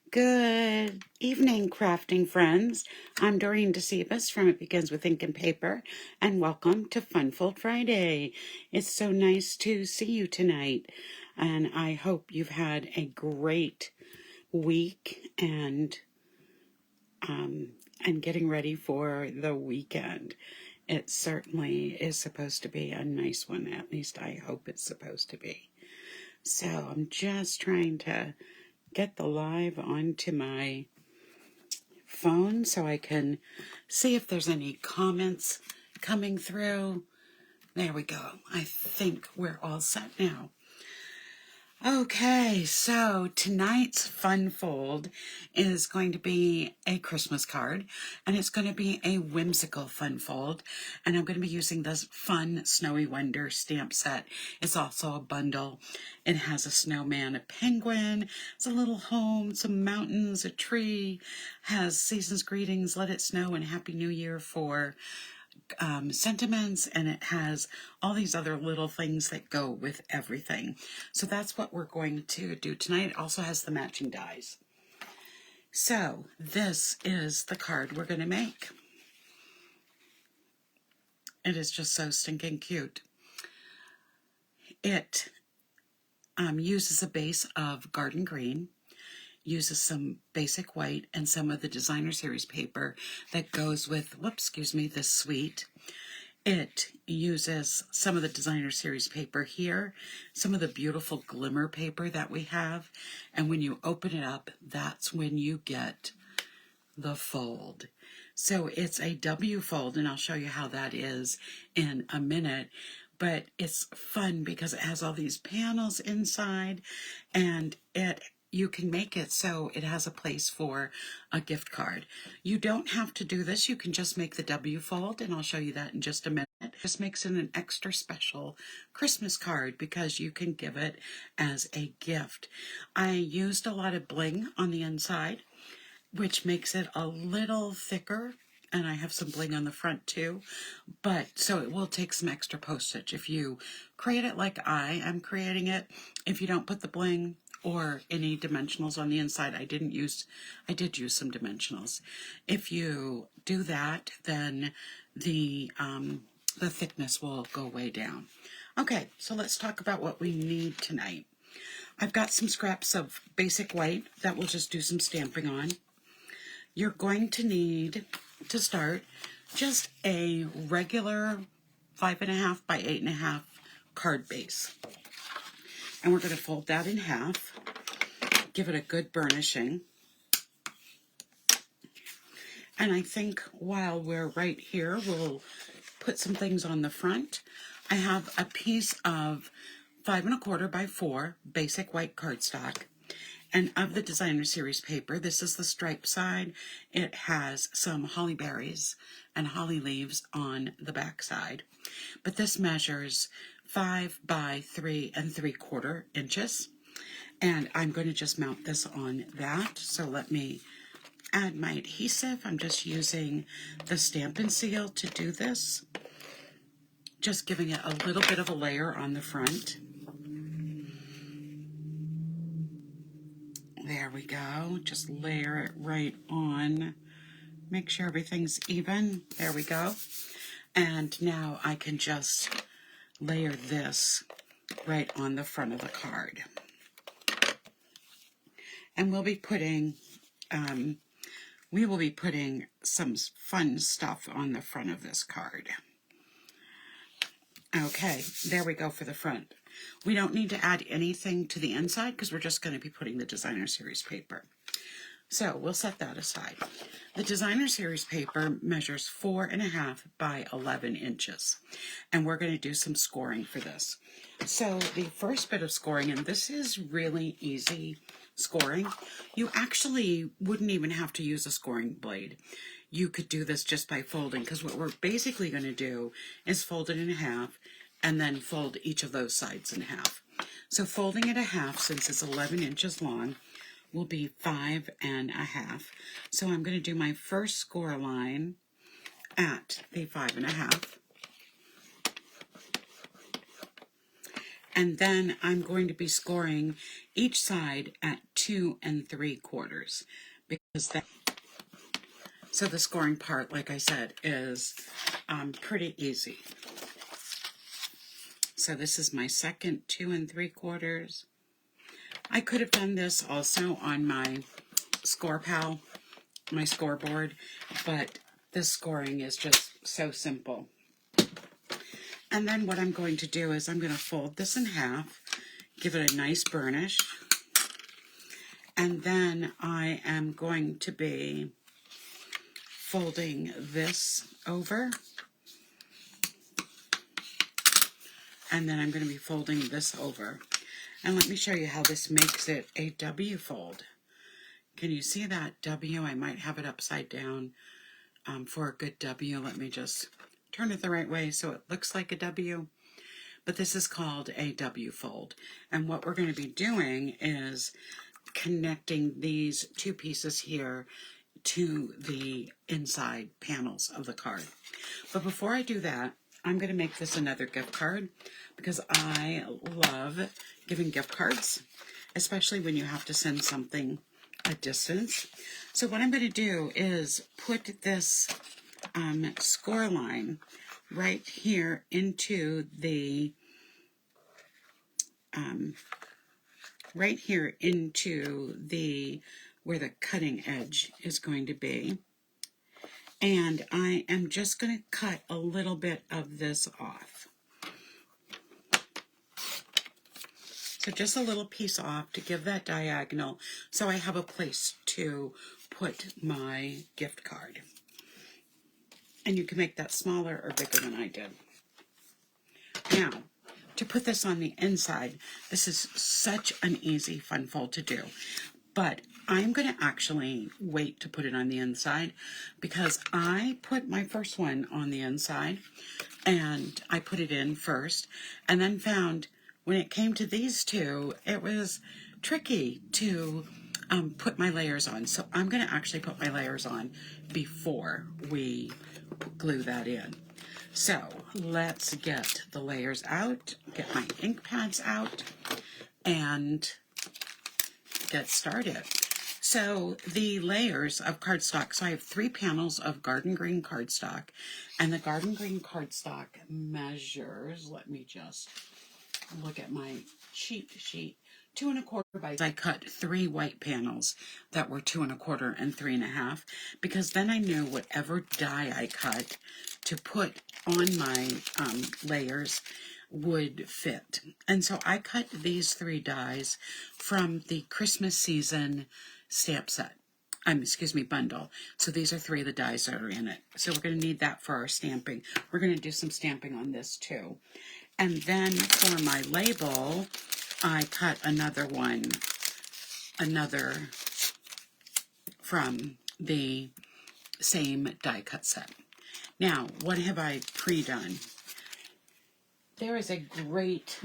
Good evening, crafting friends. I'm Dorene Decibus from It Begins with Ink and Paper, and welcome to Funfold Friday. It's so nice to see you tonight, and I hope you've had a great week and getting ready for the weekend. It certainly is supposed to be a nice one. At least I hope it's supposed to be. So I'm just trying to get the live onto my phone so I can see if there's any comments coming through. There we go. I think we're all set now. Okay, so tonight's fun fold is going to be a Christmas card, and it's going to be a whimsical fun fold, and I'm going to be using this fun Snowy Wonder stamp set. It's also a bundle. It has a snowman, a penguin, it's a little home, some mountains, a tree, has season's greetings, let it snow, and Happy New Year for sentiments, and it has all these other little things that go with everything. So that's what we're going to do tonight. It also has the matching dies. So this is the card we're going to make. It is just so stinking cute. It uses a base of garden green, uses some basic white and some of the designer series paper that goes with, this suite. It uses some of the designer series paper here, some of the beautiful Glimmer paper that we have, and when you open it up, that's when you get the fold. So it's a W fold, and I'll show you how that is in a minute. But it's fun because it has all these panels inside, and you can make it so it has a place for a gift card. You don't have to do this. You can just make the W fold, and I'll show you that in just a minute. It just makes it an extra special Christmas card because you can give it as a gift. I used a lot of bling on the inside, which makes it a little thicker, and I have some bling on the front too, but so it will take some extra postage if you create it like I am creating it. If you don't put the bling or any dimensionals on the inside, I did use some dimensionals. If you do that, then the thickness will go way down. Okay, so let's talk about what we need tonight. I've got some scraps of basic white that we'll just do some stamping on. You're going to need to start just a regular 5.5 by 8.5 card base. And we're going to fold that in half, give it a good burnishing. And I think while we're right here, we'll put some things on the front. I have a piece of 5.25 by 4 basic white cardstock. And of the designer series paper, this is the stripe side. It has some holly berries and holly leaves on the back side. But this measures 5 by 3 3/4 inches. And I'm going to just mount this on that. So let me add my adhesive. I'm just using the Stampin' Seal to do this. Just giving it a little bit of a layer on the front. There we go. Just layer it right on. Make sure everything's even. There we go. And now I can just layer this right on the front of the card. And we'll be putting some fun stuff on the front of this card. Okay, there we go for the front. We don't need to add anything to the inside because we're just going to be putting the designer series paper. So we'll set that aside. The designer series paper measures 4.5 by 11 inches. And we're going to do some scoring for this. So the first bit of scoring, and this is really easy scoring. You actually wouldn't even have to use a scoring blade. You could do this just by folding, because what we're basically going to do is fold it in half and then fold each of those sides in half. So folding it a half, since it's 11 inches long, will be 5.5. So I'm going to do my first score line at the 5.5. And then I'm going to be scoring each side at 2 3/4 because that. So the scoring part, like I said, is pretty easy. So this is my second 2 3/4. I could have done this also on my ScorePal, my scoreboard, but this scoring is just so simple. And then what I'm going to do is I'm going to fold this in half, give it a nice burnish, and then I am going to be folding this over, and then I'm going to be folding this over. And let me show you how this makes it a W fold. Can you see that W? I might have it upside down for a good W. Let me just turn it the right way so it looks like a W. But this is called a W fold. And what we're going to be doing is connecting these two pieces here to the inside panels of the card. But before I do that, I'm going to make this another gift card because I love giving gift cards, especially when you have to send something a distance. So what I'm going to do is put this score line right here into the where the cutting edge is going to be. And I am just going to cut a little bit of this off. So just a little piece off to give that diagonal so I have a place to put my gift card. And you can make that smaller or bigger than I did. Now, to put this on the inside, this is such an easy fun fold to do. But I'm going to actually wait to put it on the inside because I put my first one on the inside and I put it in first and then found when it came to these two, it was tricky to put my layers on. So I'm going to actually put my layers on before we glue that in. So let's get the layers out, get my ink pads out, and get started. So the layers of cardstock, so I have 3 panels of garden green cardstock, and the garden green cardstock measures, let me just look at my cheat sheet, 2 1/4 by, I cut 3 white panels that were 2 1/4 and 3 1/2, because then I knew whatever die I cut to put on my layers would fit. And so I cut these 3 dies from the Christmas season stamp set. Bundle. So these are 3 of the dies that are in it. So we're going to need that for our stamping. We're going to do some stamping on this too. And then for my label, I cut another from the same die cut set. Now, what have I pre-done? There is a great,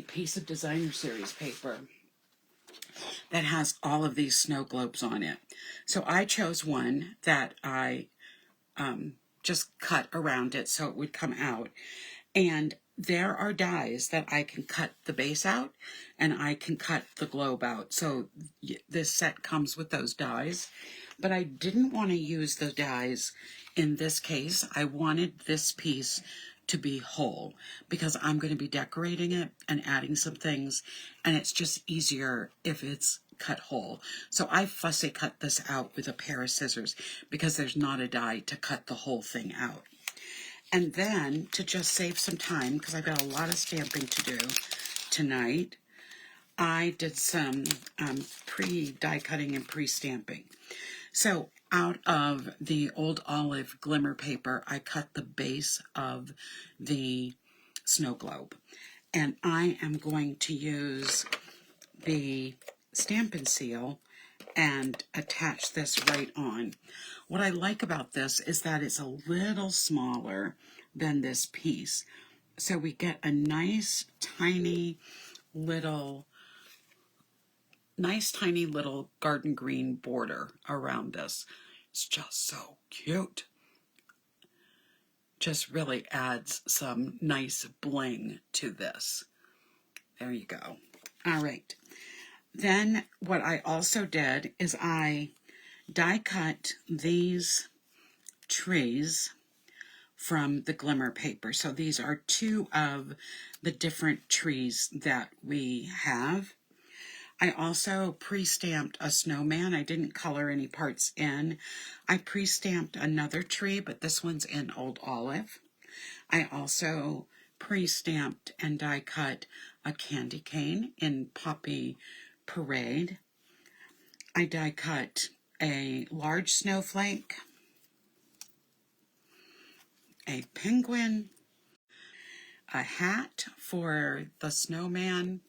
piece of designer series paper that has all of these snow globes on it. So I chose one that I just cut around it so it would come out. And there are dies that I can cut the base out and I can cut the globe out. So this set comes with those dies. But I didn't want to use the dies in this case. I wanted this piece to be whole because I'm going to be decorating it and adding some things, and it's just easier if it's cut whole. So I fussy cut this out with a pair of scissors because there's not a die to cut the whole thing out. And then to just save some time, because I've got a lot of stamping to do tonight, I did some pre-die cutting and pre-stamping. So out of the old olive glimmer paper, I cut the base of the snow globe. And I am going to use the Stampin' seal and attach this right on. What I like about this is that it's a little smaller than this piece. So we get a nice tiny little garden green border around this. It's just so cute. just really adds some nice bling to this. There you go. All right. Then what I also did is I die cut these trees from the Glimmer paper. So these are two of the different trees that we have. I also pre-stamped a snowman. I didn't color any parts in. I pre-stamped another tree, but this one's in Old Olive. I also pre-stamped and die cut a candy cane in Poppy Parade. I die cut a large snowflake, a penguin, a hat for the snowman,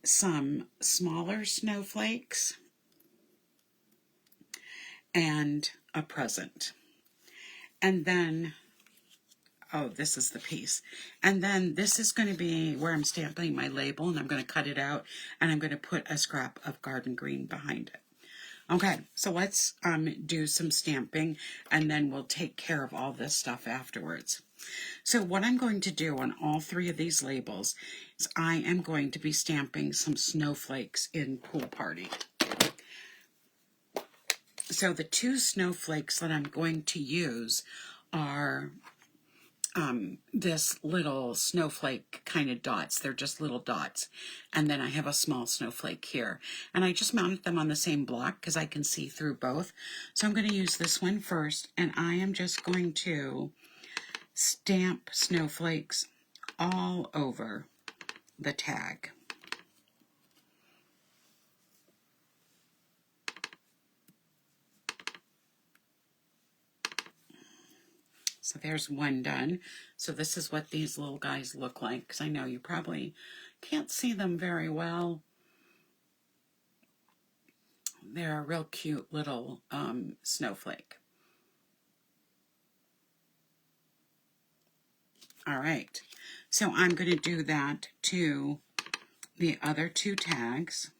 some smaller snowflakes, and a present. And then, oh, this is the piece. And then this is going to be where I'm stamping my label, and I'm going to cut it out, and I'm going to put a scrap of garden green behind it. Okay, so let's do some stamping, and then we'll take care of all this stuff afterwards. So what I'm going to do on all three of these labels is I am going to be stamping some snowflakes in Pool Party. So the two snowflakes that I'm going to use are this little snowflake kind of dots. They're just little dots. And then I have a small snowflake here. And I just mounted them on the same block because I can see through both. So I'm going to use this one first, and I am just going to stamp snowflakes all over the tag. So there's one done. So this is what these little guys look like, because I know you probably can't see them very well. They're a real cute little snowflake. All right, so I'm going to do that to the other two tags.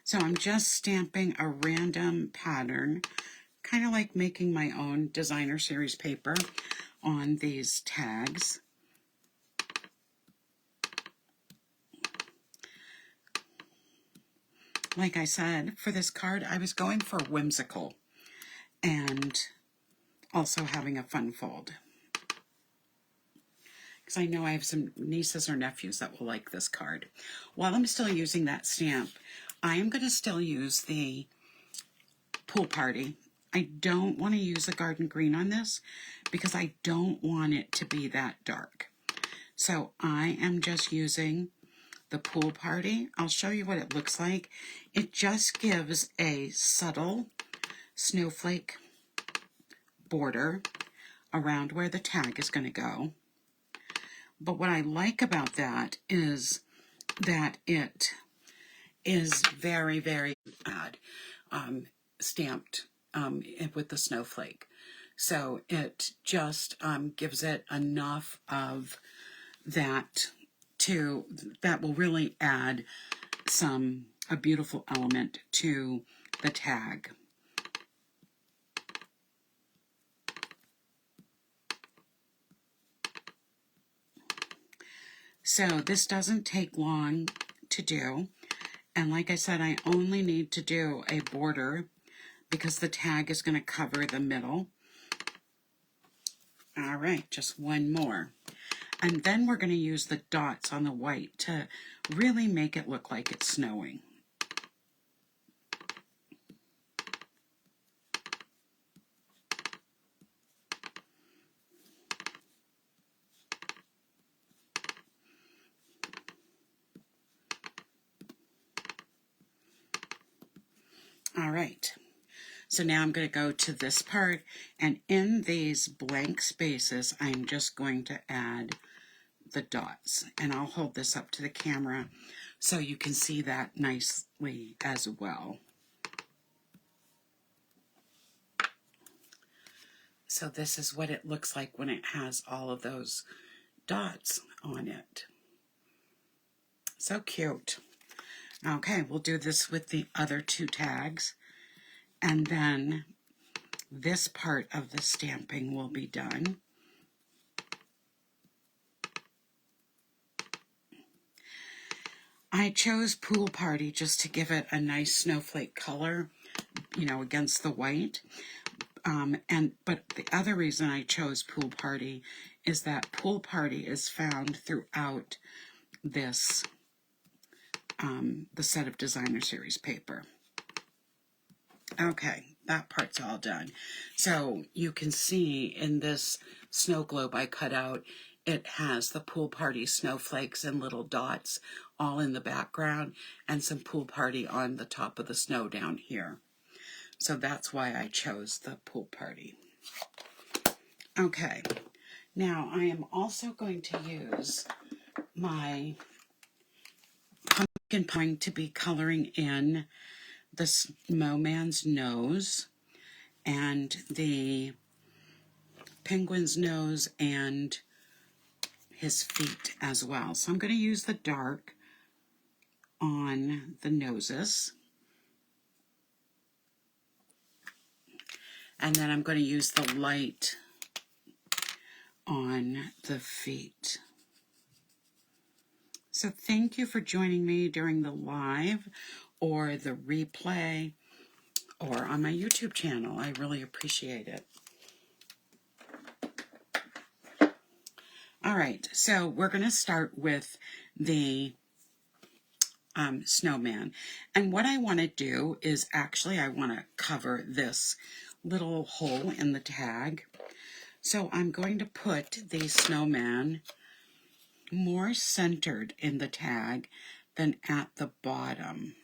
So I'm just stamping a random pattern, kind of like making my own designer series paper on these tags. Like I said, for this card, I was going for whimsical and also having a fun fold, because I know I have some nieces or nephews that will like this card. While I'm still using that stamp, I am going to still use the Pool Party. I don't want to use a garden green on this because I don't want it to be that dark. So I am just using the Pool Party. I'll show you what it looks like. It just gives a subtle snowflake border around where the tag is going to go. But what I like about that is that it is very, very stamped with the snowflake. So it just gives it enough of that that will really add a beautiful element to the tag. So this doesn't take long to do. And like I said, I only need to do a border because the tag is going to cover the middle. All right, just one more. And then we're going to use the dots on the white to really make it look like it's snowing. All right, so now I'm going to go to this part, and in these blank spaces, I'm just going to add the dots. And I'll hold this up to the camera so you can see that nicely as well. So this is what it looks like when it has all of those dots on it. So cute. Okay, we'll do this with the other two tags. And then this part of the stamping will be done. I chose Pool Party just to give it a nice snowflake color, you know, against the white. But the other reason I chose Pool Party is that Pool Party is found throughout this, the set of Designer Series paper. Okay, that part's all done. So you can see in this snow globe I cut out, it has the Pool Party snowflakes and little dots all in the background, and some Pool Party on the top of the snow down here. So that's why I chose the Pool Party. Okay, now I am also going to use my pumpkin pie to be coloring in the snowman's nose and the penguin's nose and his feet as well. So I'm going to use the dark on the noses. And then I'm going to use the light on the feet. So thank you for joining me during the live or the replay or on my YouTube channel. I really appreciate it. All right, so we're going to start with the snowman. And what I want to do is actually I want to cover this little hole in the tag. So I'm going to put the snowman more centered in the tag than at the bottom.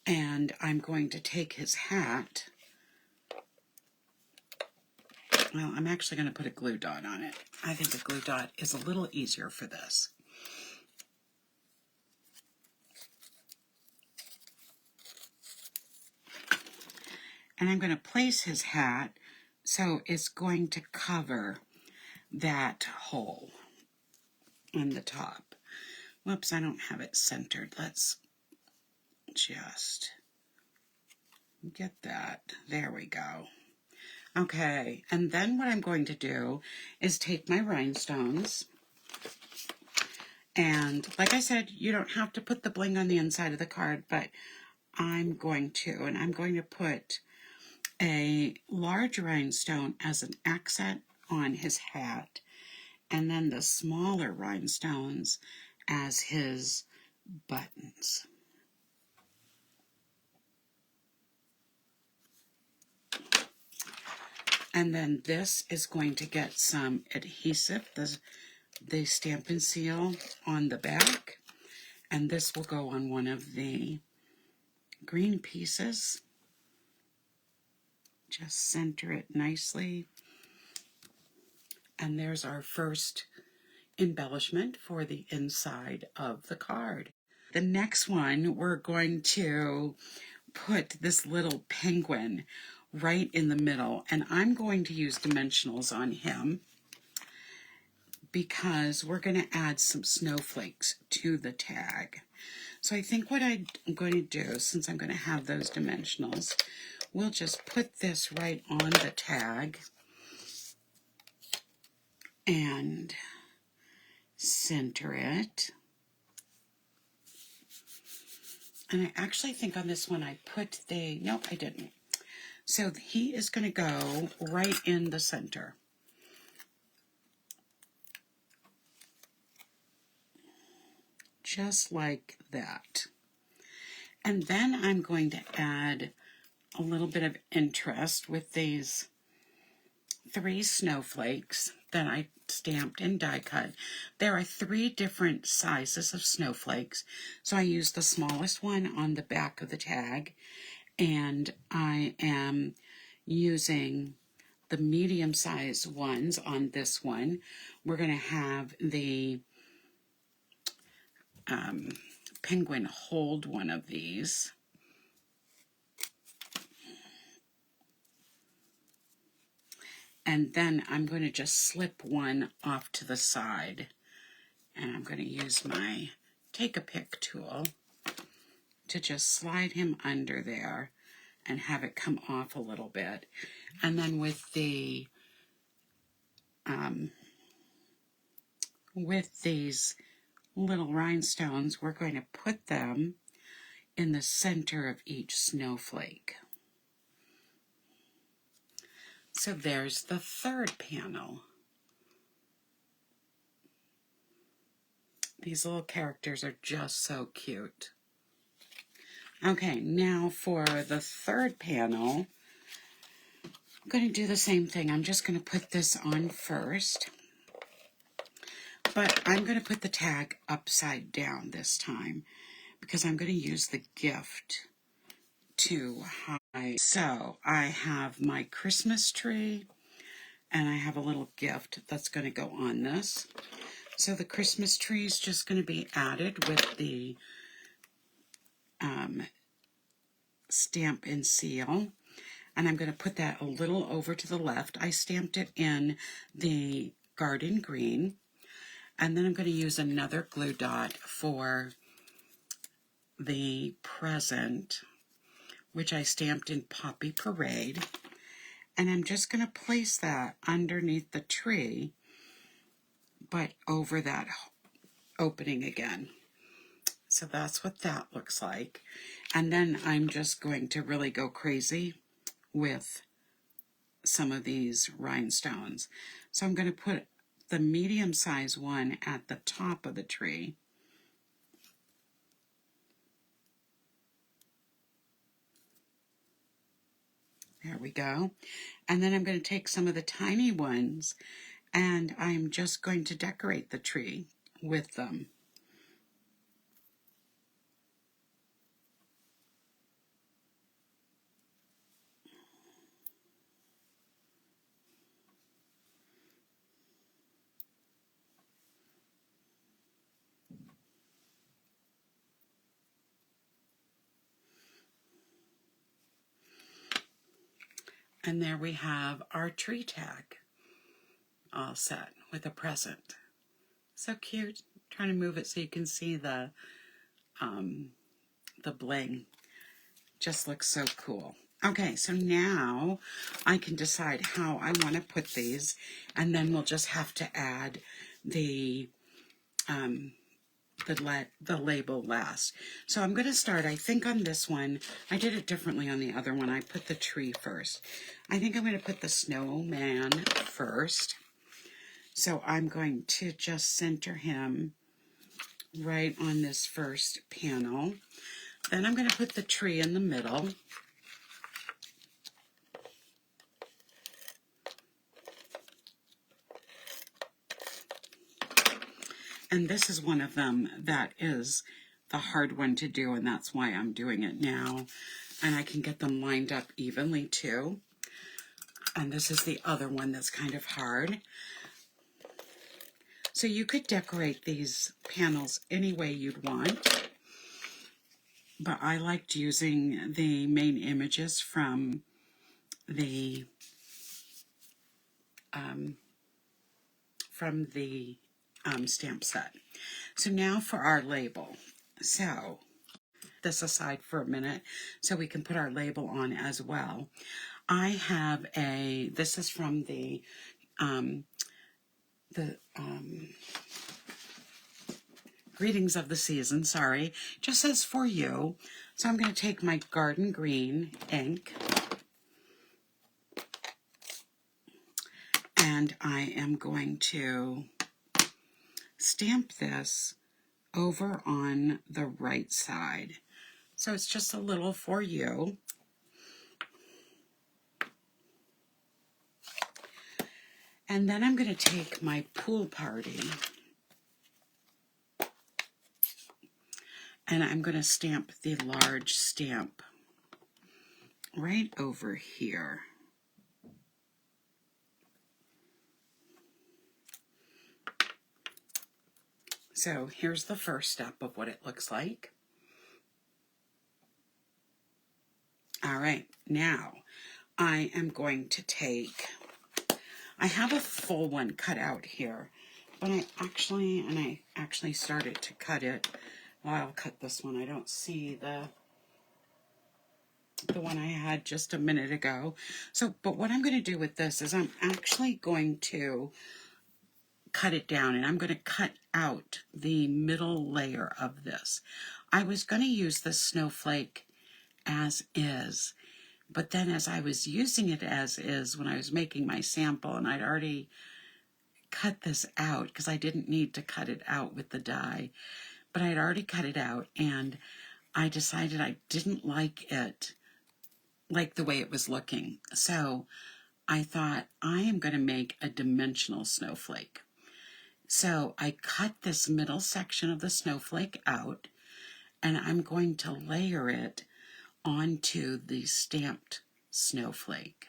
And I'm going to take his hat. Well, I'm actually going to put a glue dot on it. I think a glue dot is a little easier for this. And I'm going to place his hat so it's going to cover that hole in the top. Whoops, I don't have it centered. Let's just get that. There we go. Okay, and then what I'm going to do is take my rhinestones, and like I said, you don't have to put the bling on the inside of the card, but I'm going to, and I'm going to put a large rhinestone as an accent on his hat, and then the smaller rhinestones as his buttons. And then this is going to get some adhesive, the Stampin' seal on the back, and this will go on one of the green pieces. Just center it nicely. And there's our first embellishment for the inside of the card. The next one, we're going to put this little penguin right in the middle, and I'm going to use dimensionals on him because we're going to add some snowflakes to the tag. So I think what I'm going to do, since I'm going to have those dimensionals, we'll just put this right on the tag and center it. And I actually think on this one I put the, nope, I didn't. So he is going to go right in the center. Just like that. And then I'm going to add a little bit of interest with these 3 snowflakes that I stamped and die cut. There are 3 different sizes of snowflakes, so I used the smallest one on the back of the tag, and I am using the medium size ones on this one. We're going to have the penguin hold one of these. And then I'm going to just slip one off to the side. And I'm going to use my take a pick tool to just slide him under there and have it come off a little bit. And then with the with these little rhinestones, we're going to put them in the center of each snowflake. So there's the third panel. These little characters are just so cute. Okay, now for the third panel, I'm going to do the same thing. I'm just going to put this on first, but I'm going to put the tag upside down this time because I'm going to use the gift to hide. So I have my Christmas tree and I have a little gift that's going to go on this. So the Christmas tree is just going to be added with the stamp and seal. And I'm going to put that a little over to the left. I stamped it in the garden green. And then I'm going to use another glue dot for the present, which I stamped in Poppy Parade. And I'm just going to place that underneath the tree, but over that opening again. So that's what that looks like. And then I'm just going to really go crazy with some of these rhinestones. So I'm going to put the medium size one at the top of the tree. There we go. And then I'm going to take some of the tiny ones and I'm just going to decorate the tree with them. And there we have our tree tag all set with a present. So cute. I'm trying to move it so you can see the bling. Just looks so cool. Okay, so now I can decide how I want to put these, and then we'll just have to add the label last. So I'm going to start, I think on this one, I did it differently on the other one. I put the tree first. I think I'm going to put the snowman first. So I'm going to just center him right on this first panel. Then I'm going to put the tree in the middle. And this is one of them that is the hard one to do, and that's why I'm doing it now. And I can get them lined up evenly too. And this is the other one that's kind of hard. So you could decorate these panels any way you'd want. But I liked using the main images from the stamp set. So now for our label. So this aside for a minute so we can put our label on as well. I have this is from the Greetings of the Season, sorry. Just says for you. So I'm going to take my garden green ink and I am going to stamp this over on the right side. So it's just a little for you. And then I'm going to take my pool party and I'm going to stamp the large stamp right over here. So here's the first step of what it looks like. All right, now I am going to take, I have a full one cut out here, but I actually started to cut it. Well, I'll cut this one. I don't see the one I had just a minute ago. So, but what I'm going to do with this is I'm actually going to cut it down, and I'm going to cut out the middle layer of this. I was going to use this snowflake as is, but then as I was using it as is when I was making my sample, and I'd already cut this out because I didn't need to cut it out with the die, but I'd already cut it out, and I decided I didn't like it, like the way it was looking. So I thought, I am going to make a dimensional snowflake. So I cut this middle section of the snowflake out, and I'm going to layer it onto the stamped snowflake.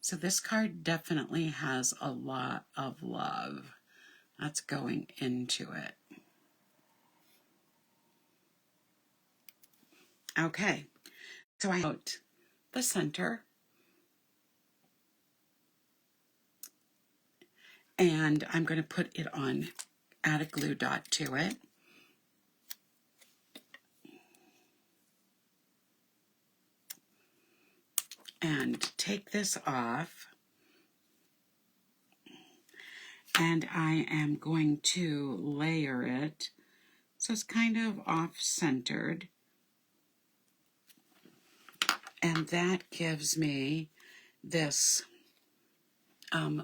So this card definitely has a lot of love that's going into it. Okay, so I wrote the center, and I'm going to put it on, add a glue dot to it. And take this off. And I am going to layer it so it's kind of off-centered. And that gives me this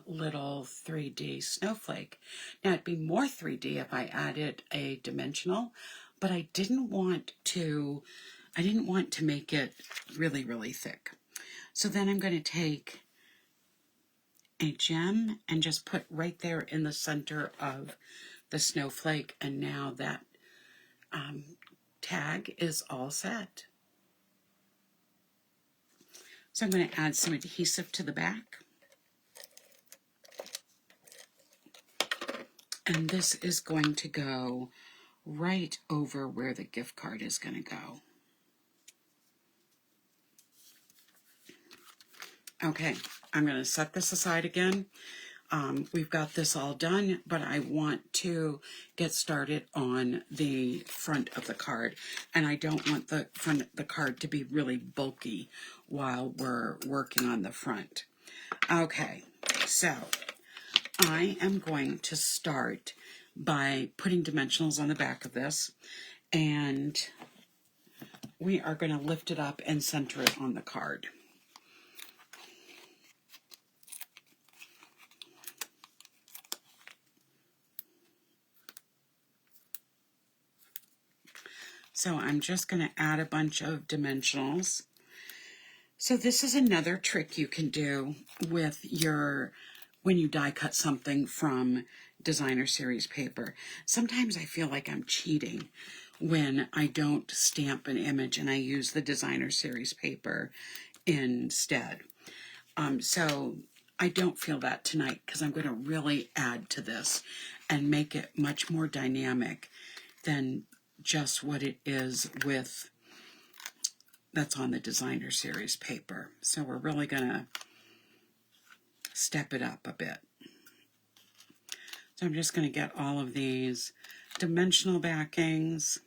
little 3D snowflake. Now it'd be more 3D if I added a dimensional, but I didn't want to make it really, really thick. So then I'm going to take a gem and just put right there in the center of the snowflake, and now that tag is all set. So I'm going to add some adhesive to the back. And this is going to go right over where the gift card is going to go. Okay, I'm going to set this aside again. We've got this all done, but I want to get started on the front of the card. And I don't want the front of the card to be really bulky while we're working on the front. Okay, so I am going to start by putting dimensionals on the back of this, and we are going to lift it up and center it on the card. So I'm just going to add a bunch of dimensionals. So this is another trick you can do with when you die cut something from designer series paper. Sometimes I feel like I'm cheating when I don't stamp an image and I use the designer series paper instead. So I don't feel that tonight because I'm going to really add to this and make it much more dynamic than just what it is with that's on the designer series paper. So we're really going to step it up a bit. So I'm just going to get all of these dimensional backings.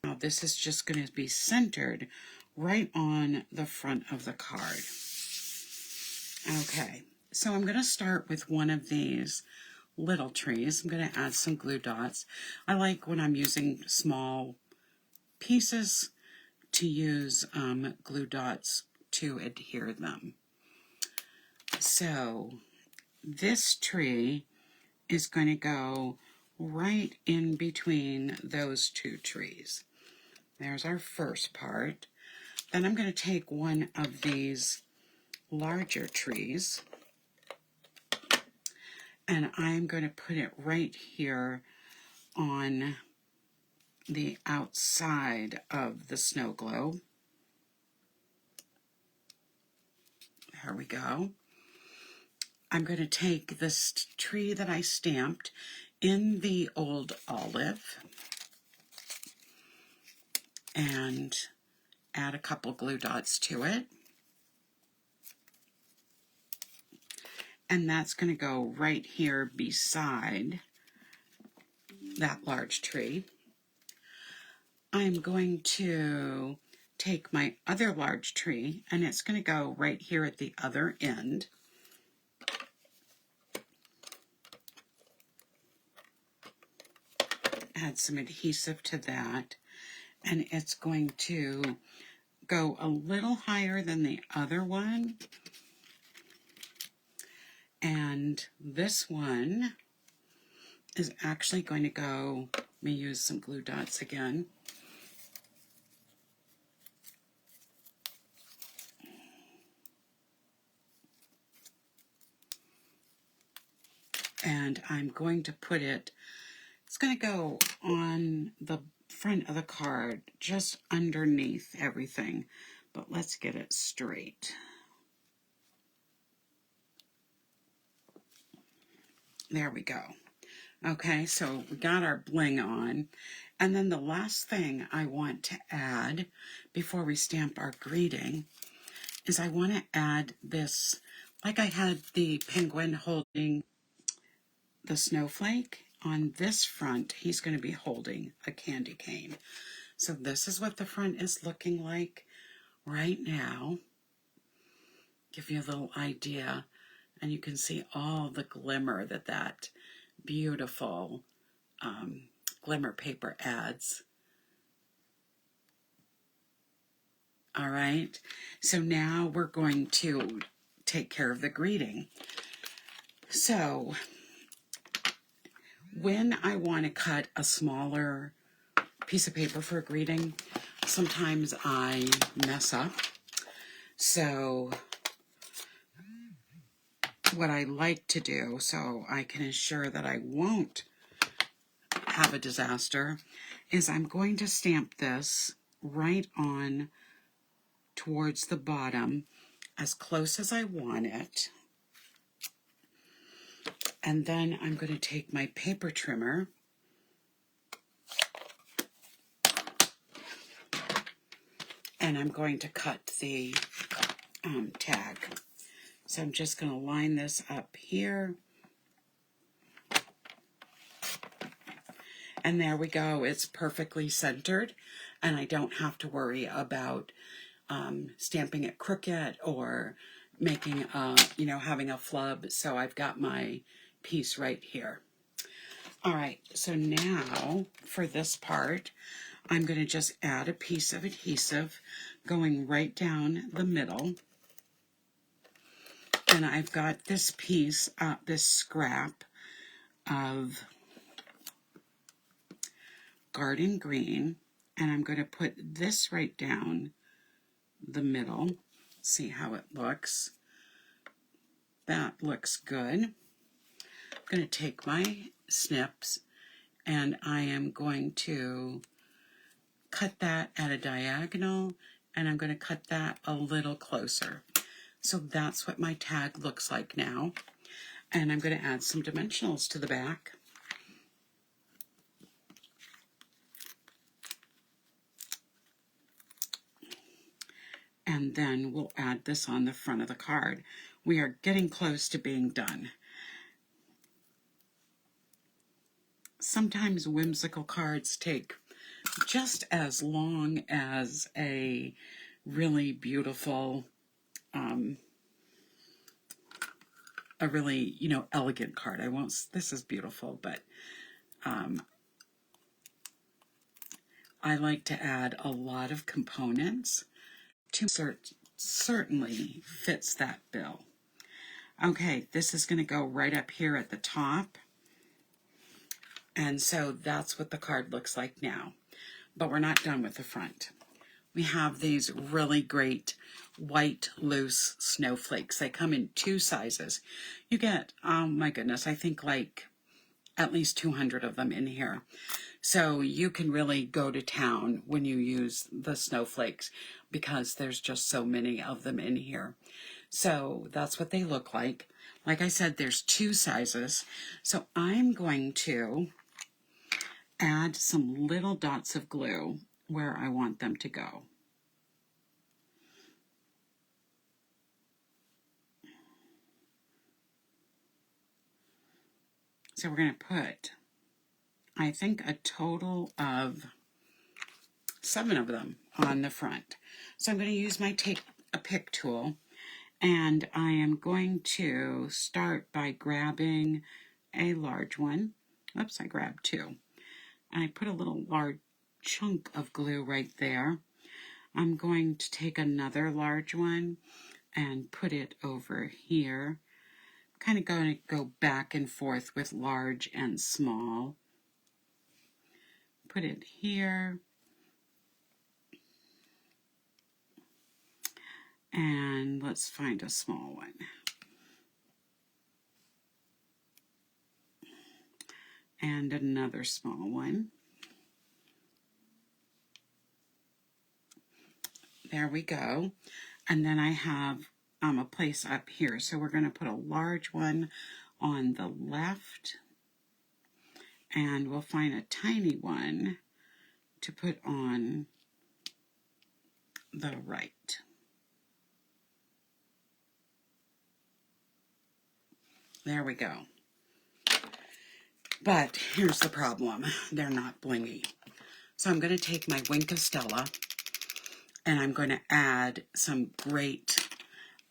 Now this is just going to be centered right on the front of the card. Okay, so I'm going to start with one of these little trees. I'm going to add some glue dots. I like when I'm using small pieces to use glue dots to adhere them. So this tree is going to go right in between those two trees. There's our first part. Then I'm going to take one of these larger trees, and I'm going to put it right here on the outside of the snow globe. There we go. I'm going to take this tree that I stamped in the old olive and add a couple glue dots to it. And that's going to go right here beside that large tree. I'm going to take my other large tree, and it's going to go right here at the other end. Add some adhesive to that, and it's going to go a little higher than the other one. And this one is actually going to go, let me use some glue dots again. And I'm going to put it, it's going to go on the front of the card, just underneath everything. But let's get it straight. There we go. Okay, so we got our bling on. And then the last thing I want to add before we stamp our greeting is I want to add this, like I had the penguin holding the snowflake. On this front, he's going to be holding a candy cane. So this is what the front is looking like right now. Give you a little idea. And you can see all the glimmer that beautiful glimmer paper adds. All right, so now we're going to take care of the greeting. So when I want to cut a smaller piece of paper for a greeting, sometimes I mess up. So what I like to do, so I can ensure that I won't have a disaster, is I'm going to stamp this right on towards the bottom as close as I want it. And then I'm going to take my paper trimmer and I'm going to cut the tag. So I'm just going to line this up here. And there we go. It's perfectly centered, and I don't have to worry about stamping it crooked or making having a flub. So I've got my piece right here. All right, so now for this part, I'm going to just add a piece of adhesive going right down the middle. And I've got this piece, this scrap of garden green, and I'm going to put this right down the middle. See how it looks. That looks good. I'm going to take my snips and I am going to cut that at a diagonal, and I'm going to cut that a little closer. So that's what my tag looks like now. And I'm going to add some dimensionals to the back. And then we'll add this on the front of the card. We are getting close to being done. Sometimes whimsical cards take just as long as a really beautiful, a really, elegant card. This is beautiful, but I like to add a lot of components to certainly fits that bill. Okay, this is going to go right up here at the top. And so that's what the card looks like now. But we're not done with the front. We have these really great white loose snowflakes. They come in 2 sizes. You get, oh my goodness, I think like at least 200 of them in here. So you can really go to town when you use the snowflakes because there's just so many of them in here. So that's what they look like. Like I said, there's 2 sizes. So I'm going to add some little dots of glue where I want them to go. So we're going to put I think, a total of 7 of them on the front. So I'm going to use my take a pick tool, and I am going to start by grabbing a large one. Oops, I grabbed 2. And I put a little large chunk of glue right there. I'm going to take another large one and put it over here. Kind of going to go back and forth with large and small. Put it here. And let's find a small one. And another small one. There we go. And then I have a place up here. So we're going to put a large one on the left. And we'll find a tiny one to put on the right. There we go. But here's the problem. They're not blingy. So I'm going to take my Wink of Stella and I'm going to add some great,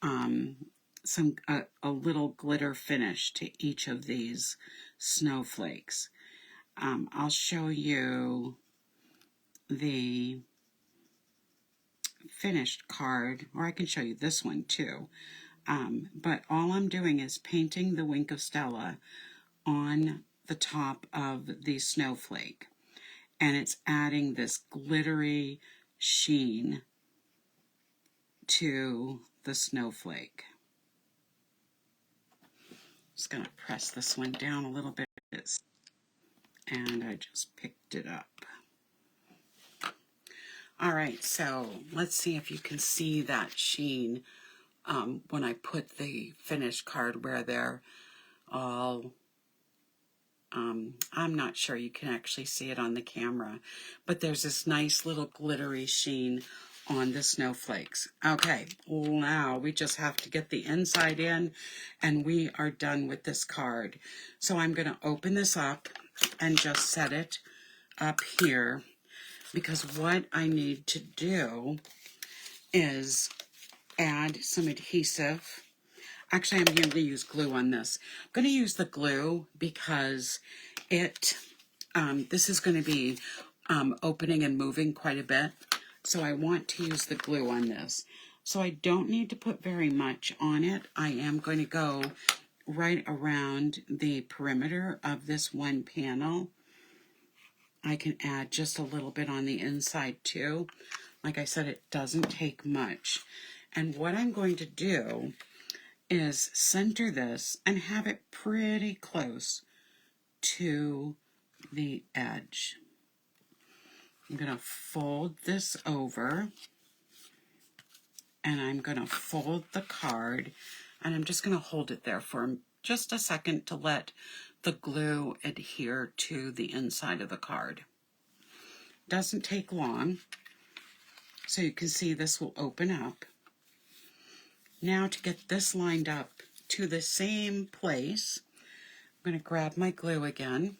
a little glitter finish to each of these snowflakes. I'll show you the finished card, or I can show you this one too. But all I'm doing is painting the Wink of Stella on the top of the snowflake, and it's adding this glittery sheen to the snowflake. Just going to press this one down a little bit, and I just picked it up. All right, so let's see if you can see that sheen when I put the finished card where they're all, I'm not sure you can actually see it on the camera, but there's this nice little glittery sheen on the snowflakes. Okay, now we just have to get the inside in and we are done with this card. So I'm going to open this up and just set it up here, because what I need to do is add some adhesive. Actually, I'm going to use glue on this. I'm going to use the glue because this is going to be opening and moving quite a bit. So I want to use the glue on this. So I don't need to put very much on it. I am going to go right around the perimeter of this one panel. I can add just a little bit on the inside too. Like I said, it doesn't take much. And what I'm going to do is center this and have it pretty close to the edge. I'm going to fold this over, and I'm going to fold the card, and I'm just going to hold it there for just a second to let the glue adhere to the inside of the card. Doesn't take long, so you can see this will open up. Now to get this lined up to the same place, I'm going to grab my glue again.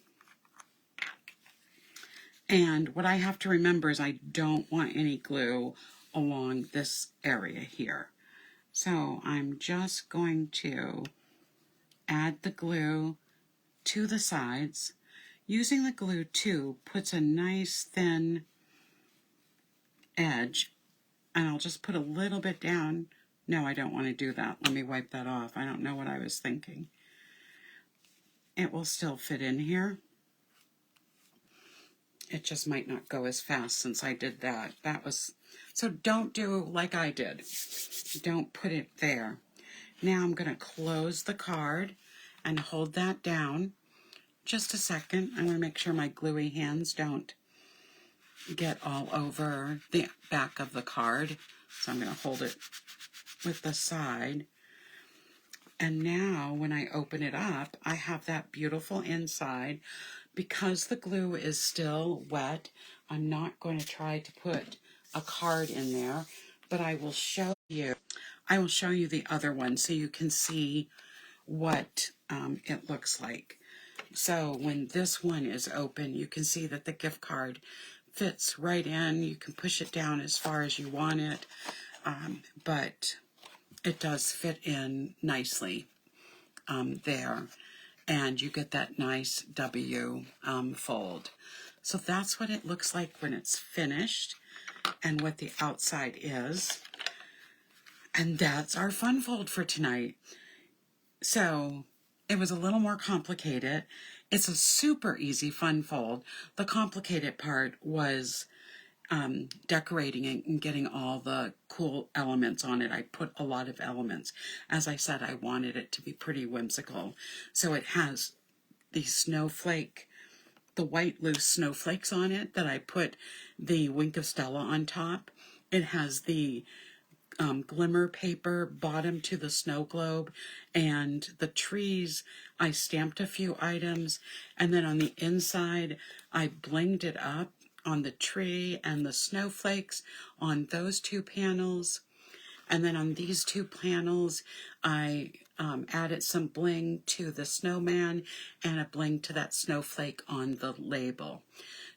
And what I have to remember is I don't want any glue along this area here. So I'm just going to add the glue to the sides. Using the glue too puts a nice thin edge, and I'll just put a little bit down. No, I don't want to do that. Let me wipe that off. I don't know what I was thinking. It will still fit in here. It just might not go as fast since I did that. So don't do like I did. Don't put it there. Now I'm going to close the card and hold that down. Just a second. I'm going to make sure my gluey hands don't get all over the back of the card. So I'm going to hold it with the side. And now when I open it up, I have that beautiful inside. Because the glue is still wet, I'm not going to try to put a card in there, but I will show you the other one so you can see what it looks like. So when this one is open, you can see that the gift card fits right in. You can push it down as far as you want it, but it does fit in nicely there. And you get that nice W fold. So that's what it looks like when it's finished and what the outside is. And that's our fun fold for tonight. So it was a little more complicated. It's a super easy fun fold. The complicated part was decorating it and getting all the cool elements on it. I put a lot of elements. As I said, I wanted it to be pretty whimsical. So it has the snowflake, the white loose snowflakes on it that I put the Wink of Stella on top. It has the Glimmer paper bottom to the snow globe, and the trees, I stamped a few items, and then on the inside I blinged it up on the tree and the snowflakes on those two panels. And then on these two panels, I added some bling to the snowman and a bling to that snowflake on the label.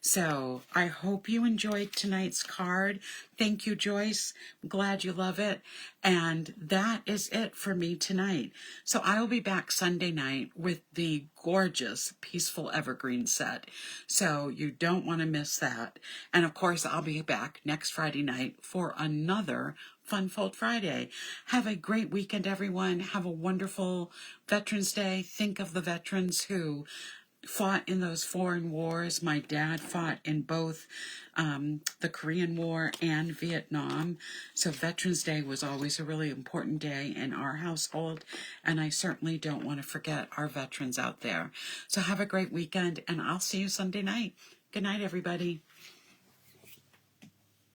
So I hope you enjoyed tonight's card. Thank you, Joyce. I'm glad you love it. And that is it for me tonight. So I will be back Sunday night with the gorgeous Peaceful Evergreen set. So you don't want to miss that. And of course, I'll be back next Friday night for another Fun Fold Friday. Have a great weekend, everyone. Have a wonderful Veterans Day. Think of the veterans who fought in those foreign wars. My dad fought in both the Korean War and Vietnam. So Veterans Day was always a really important day in our household. And I certainly don't want to forget our veterans out there. So have a great weekend, and I'll see you Sunday night. Good night, everybody.